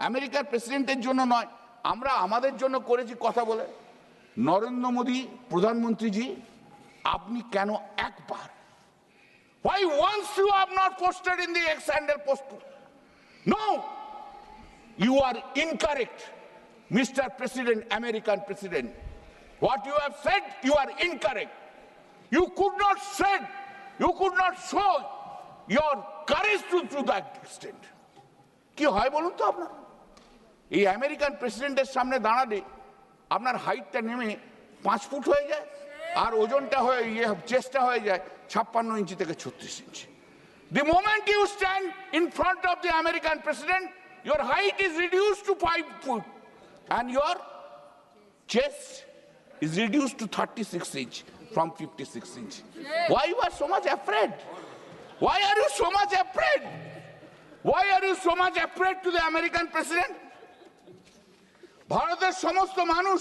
আমেরিকার প্রেসিডেন্টের জন্য নয়, আমরা আমাদের জন্য করেছি কথা বলে। নরেন্দ্র মোদী প্রধানমন্ত্রীজি, আপনি কেন একবার, why once you have not posted in the X handle post? No, you are incorrect, Mr. President, American President. What you have said, you are incorrect. You could not said, you could not show your courage to that extent. কি হয় বলুন তো আপনার? এই American প্রেসিডেন্টের সামনে দাঁড়ালে আপনার হাইটটা নেমে 5 ফুট হয়ে যায়, আর ওজনটা হয়ে চেস্টটা হয়ে যায় 56 ইঞ্চি থেকে 36 ইঞ্চি। The moment you stand in front of the American president, your height is reduced to 5 foot and your chest is reduced to 36 inch from 56 inch. Why you are so much afraid? Why are you so much afraid? Why are you so much afraid to the American president? ভারতের সমস্ত মানুষ